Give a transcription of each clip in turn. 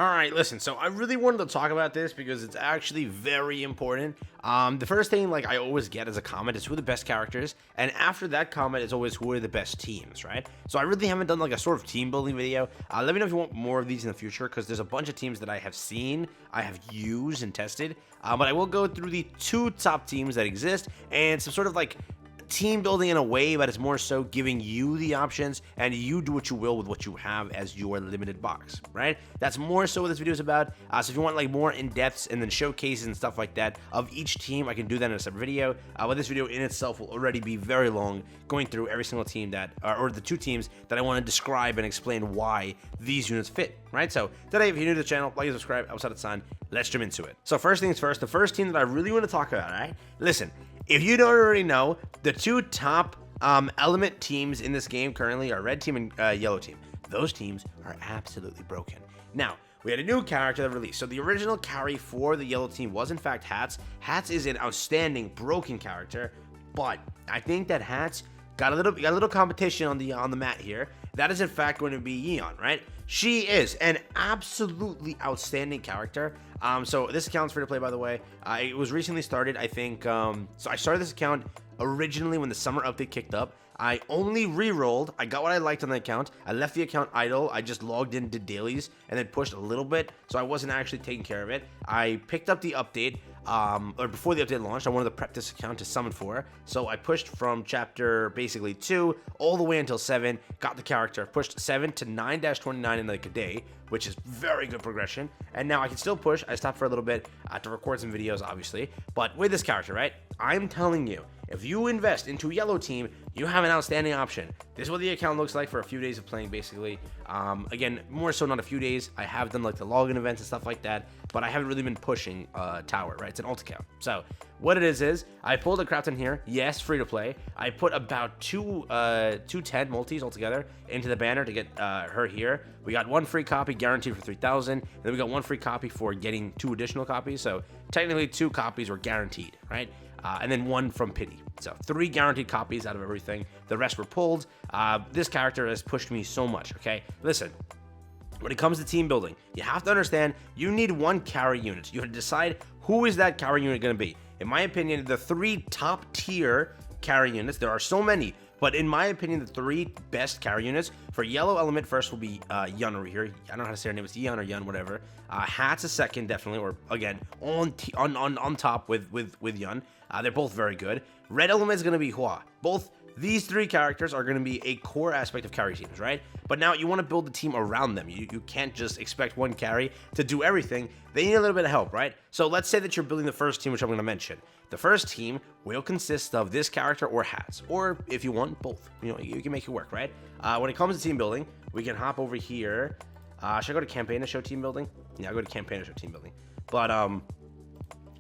All right, listen. So I really wanted to talk about this because it's actually very important. The first thing, like I always get as a comment, is who are the best characters, and after that comment is always who are the best teams, right? So I really haven't done like a sort of team building video. Let me know if you want more of these in the future, because there's a bunch of teams that I have seen, I have used and tested. But I will go through the two top teams that exist and some sort of like team building in a way, but it's more so giving you the options and you do what you will with what you have as your limited box, right? That's more so what this video is about. So if you want like more in-depths and then showcases and stuff like that of each team, I can do that in a separate video. But this video in itself will already be very long, going through every single team that, or the two teams that I want to describe and explain why these units fit, right? So today, if you're new to the channel, like and subscribe, outside the sign, let's jump into it. So first things first, the first team that I really want to talk about, all right? Listen, if you don't already know, the two top element teams in this game currently are red team and yellow team. Those teams are absolutely broken. Now, we had a new character that released. So the original carry for the yellow team was in fact Hats. Hats is an outstanding broken character, but I think that Hats got a little competition on the mat here. That is in fact going to be Yeon, right? She is an absolutely outstanding character. So this account's free to play, by the way. It was recently started, I think. So I started this account originally when the summer update kicked up. I only re-rolled. I got what I liked on the account. I left the account idle. I just logged in, did dailies, and then pushed a little bit. So I wasn't actually taking care of it. I picked up the update, or before the update launched. I wanted to prep this account to summon 4. So I pushed from chapter basically 2 all the way until 7. Got the character. Pushed 7 to 9-29 in like a day, which is very good progression. And now I can still push. I stopped for a little bit to record some videos, obviously. But with this character, right? I'm telling you, if you invest into yellow team, you have an outstanding option. This is what the account looks like for a few days of playing, basically. Again, more so not a few days. I have done like the login events and stuff like that, but I haven't really been pushing tower, right? It's an alt account. So what it is I pulled a craft in here. Yes, free to play. I put about 210 multis altogether into the banner to get her here. We got 1 free copy guaranteed for 3,000. And then we got 1 free copy for getting 2 additional copies. So technically 2 copies were guaranteed, right? And then 1 from pity. So 3 guaranteed copies out of everything. The rest were pulled. This character has pushed me so much, okay? Listen, when it comes to team building, you have to understand you need 1 carry unit. You have to decide who is that carry unit going to be. In my opinion, the 3 top tier carry units, there are so many, but in my opinion, the 3 best carry units for yellow element first will be Yun over here. I don't know how to say her name. It's Yun or Yun, whatever. Hats a second, definitely, or again on top with Yun. They're both very good. Red element is going to be Hua. Both these 3 characters are going to be a core aspect of carry teams, right? But now you want to build the team around them. You can't just expect 1 carry to do everything. They need a little bit of help, right? So let's say that you're building the first team, which I'm going to mention. The first team will consist of this character or Hats, or if you want, both. You know, you can make it work, right? When it comes to team building, we can hop over here. Should I go to campaign to show team building? Yeah, I'll go to campaign to show team building. But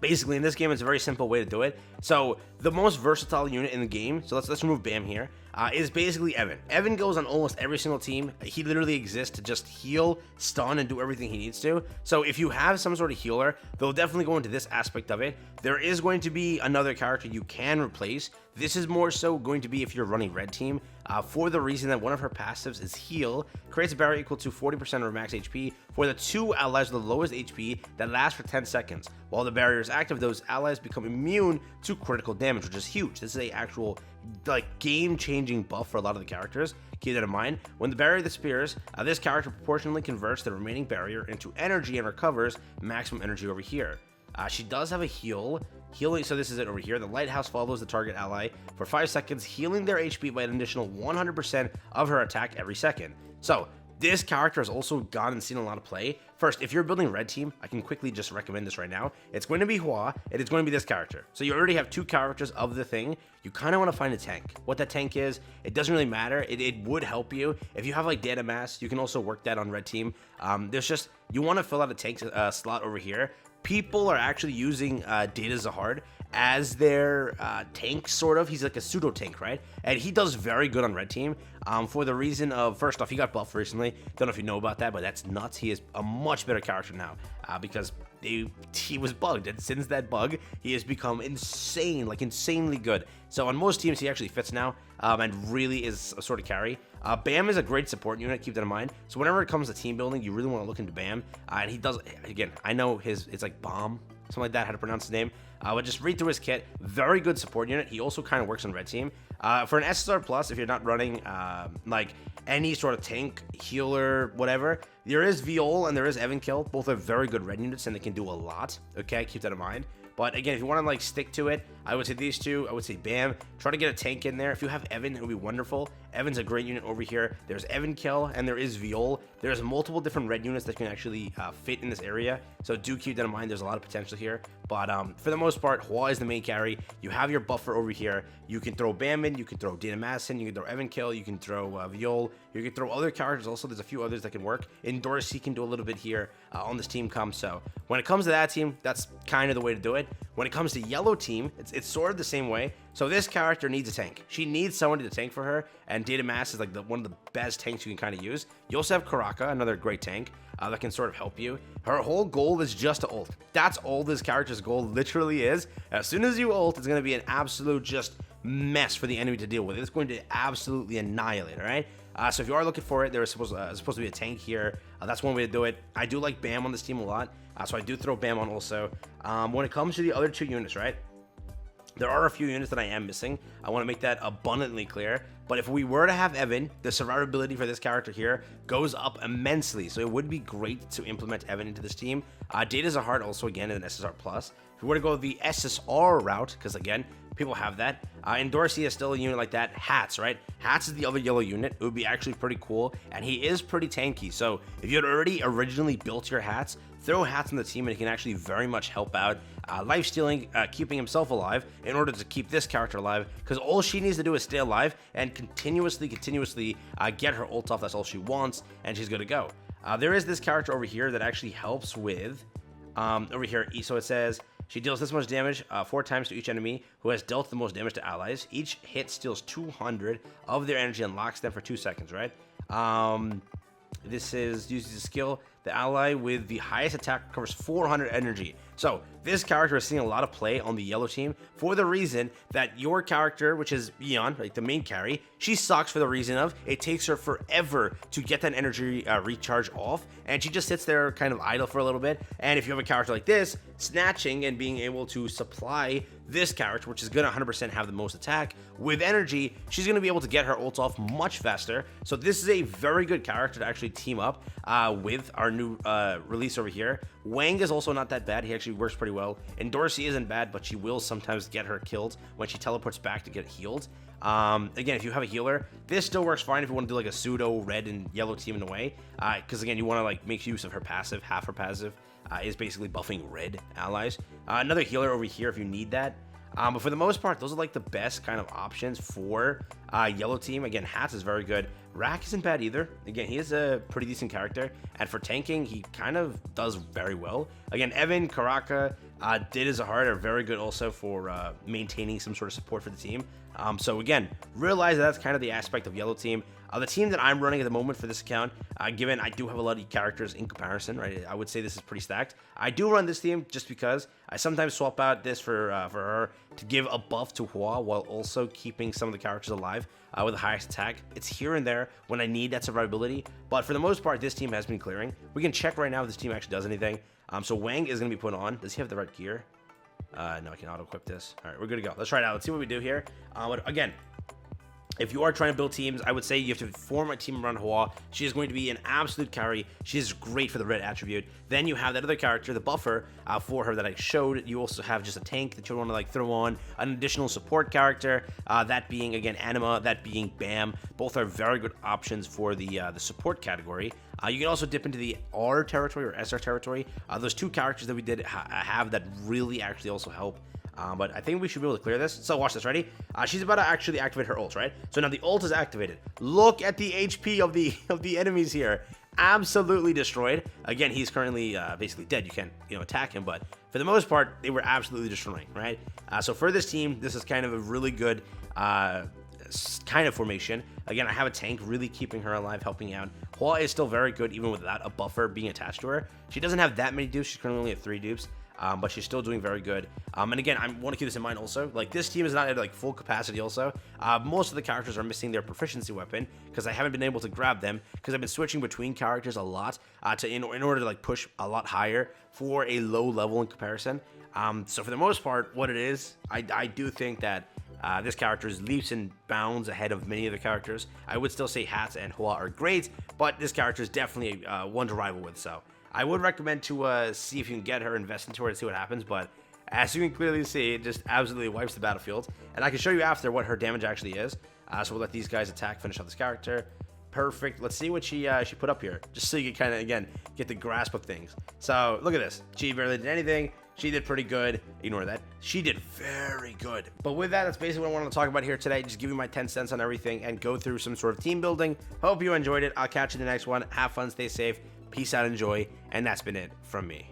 basically, in this game, it's a very simple way to do it. So the most versatile unit in the game, so let's remove Bam here, is basically Evan. Evan goes on almost every single team. He literally exists to just heal, stun, and do everything he needs to. So if you have some sort of healer, they'll definitely go into this aspect of it. There is going to be another character you can replace. This is more so going to be if you're running red team, for the reason that one of her passives is heal, creates a barrier equal to 40% of her max HP for the 2 allies with the lowest HP that lasts for 10 seconds. While the barrier is active, those allies become immune to critical damage, which is huge. This is a actual like game-changing buff for a lot of the characters. Keep that in mind. When the barrier disappears, this character proportionally converts the remaining barrier into energy and recovers maximum energy over here. She does have a healing, so this is it over here. The lighthouse follows the target ally for 5 seconds, healing their HP by an additional 100% of her attack every second. So this character has also gone and seen a lot of play. First, if you're building red team, I can quickly just recommend this right now. It's going to be Hua, and it's going to be this character. So you already have 2 characters of the thing. You kind of want to find a tank. What that tank is, it doesn't really matter. It would help you. If you have like data mass, you can also work that on red team. There's just, you want to fill out a tank slot over here. People are actually using Data Zahard as their tank, sort of. He's like a pseudo tank, right? And he does very good on red team. For the reason of, first off, he got buffed recently. Don't know if you know about that, but that's nuts. He is a much better character now because he was bugged, and since that bug, he has become insane, like insanely good. So on most teams, he actually fits now, and really is a sort of carry. Bam is a great support unit, keep that in mind. So whenever it comes to team building, you really want to look into Bam, and he does, again, I know it's like Bomb, something like that, how to pronounce his name. But just read through his kit. Very good support unit. He also kind of works on red team. For an SSR plus, if you're not running like any sort of tank, healer, whatever, there is Viol and there is Evankill. Both are very good red units and they can do a lot. Okay, keep that in mind. But again, if you want to like stick to it, I would say these two. I would say Bam. Try to get a tank in there. If you have Evan, it would be wonderful. Evan's a great unit over here. There's Evankill and there is Viol. There's multiple different red units that can actually fit in this area. So do keep that in mind. There's a lot of potential here. But for the most part, Hua is the main carry. You have your buffer over here. You can throw Bam in. You can throw Data Masson. You can throw Evankill. You can throw Viol. You can throw other characters also. There's a few others that can work. Dorsey can do a little bit here on this team come. So when it comes to that team, that's kind of the way to do it. When it comes to yellow team, it's sort of the same way. So this character needs a tank. She needs someone to tank for her, and Data Mass is like one of the best tanks you can kind of use. You also have Karaka, another great tank that can sort of help you. Her whole goal is just to ult. That's all this character's goal literally is. As soon as you ult, it's going to be an absolute just mess for the enemy to deal with. It's going to absolutely annihilate, all right? So if you are looking for it, there's supposed to be a tank here. That's one way to do it. I do like Bam on this team a lot, so I do throw Bam on also. When it comes to the other two units, right? There are a few units that I am missing. I want to make that abundantly clear. But if we were to have Evan, the survivability for this character here goes up immensely. So it would be great to implement Evan into this team. Data's a Heart also, again, is an SSR+. If we were to go the SSR route, because again, people have that. And Dorsey is still a unit like that. Hats, right? Hats is the other yellow unit. It would be actually pretty cool. And he is pretty tanky. So if you had already originally built your Hats, throw Hats on the team and he can actually very much help out. Life stealing, keeping himself alive in order to keep this character alive, because all she needs to do is stay alive and continuously get her ult off. That's all she wants, and she's good to go. There is this character over here that actually helps with over here. So it says she deals this much damage 4 times to each enemy who has dealt the most damage to allies. Each hit steals 200 of their energy and locks them for 2 seconds, right? This is uses a skill. The ally with the highest attack recovers 400 energy. So this character is seeing a lot of play on the yellow team for the reason that your character, which is Yeon, like the main carry, she sucks for the reason of it takes her forever to get that energy recharge off, and she just sits there kind of idle for a little bit. And if you have a character like this, snatching and being able to supply this character, which is going to 100% have the most attack, with energy, she's going to be able to get her ult off much faster. So this is a very good character to actually team up with our new release over here. Wang is also not that bad. He actually works pretty well. And Dorsey isn't bad, but she will sometimes get her killed when she teleports back to get healed. Again, if you have a healer, this still works fine if you want to do like a pseudo red and yellow team in a way. Because again, you want to like make use of her passive. Half her passive is basically buffing red allies. Another healer over here if you need that. But for the most part, those are like the best kind of options for yellow team. Again, Hats is very good. Rack isn't bad either. Again, he is a pretty decent character. And for tanking, he kind of does very well. Again, Evan, Karaka, Data's a Heart are very good also for maintaining some sort of support for the team. So again, realize that's kind of the aspect of yellow team. The team that I'm running at the moment for this account, given I do have a lot of characters in comparison, right? I would say this is pretty stacked. I do run this team just because I sometimes swap out this for her to give a buff to Hua while also keeping some of the characters alive with the highest attack. It's here and there when I need that survivability, but for the most part, this team has been clearing. We can check right now if this team actually does anything. So Wang is going to be put on. Does he have the right gear? No, I can auto-equip this. All right, we're good to go. Let's try it out. Let's see what we do here. But again, if you are trying to build teams, I would say you have to form a team around Hua. She is going to be an absolute carry. She is great for the red attribute. Then you have that other character, the buffer, for her that I showed. You also have just a tank that you want to like throw on, an additional support character, that being, again, Anima, that being Bam. Both are very good options for the support category. You can also dip into the R territory or SR territory. Those two characters that we did have that really actually also help. But I think we should be able to clear this. So watch this, ready? She's about to actually activate her ult, right? So now the ult is activated. Look at the HP of the enemies here. absolutely destroyed. Again, he's currently basically dead. You can't, attack him, but for the most part, they were absolutely destroying, right? So for this team, this is kind of a really good kind of formation. Again, I have a tank really keeping her alive, helping out. Hua is still very good even without a buffer being attached to her. She doesn't have that many dupes. She's currently only at 3 dupes. But she's still doing very good. And again, I want to keep this in mind also. Like, this team is not at like full capacity also. Most of the characters are missing their proficiency weapon because I haven't been able to grab them because I've been switching between characters a lot in order to like push a lot higher for a low level in comparison. So for the most part, what it is, I do think that this character is leaps and bounds ahead of many of the characters. I would still say Hats and Hua are great, but this character is definitely one to rival with. So I would recommend to see if you can get her, invest into her, and see what happens. But as you can clearly see, it just absolutely wipes the battlefield. And I can show you after what her damage actually is. So we'll let these guys attack, finish off this character. Perfect. Let's see what she put up here, just so you can kind of, again, get the grasp of things. So look at this. She barely did anything. She did pretty good. Ignore that. She did very good. But with that, that's basically what I wanted to talk about here today. Just give you my 10 cents on everything and go through some sort of team building. Hope you enjoyed it. I'll catch you in the next one. Have fun. Stay safe. Peace out. Enjoy. And that's been it from me.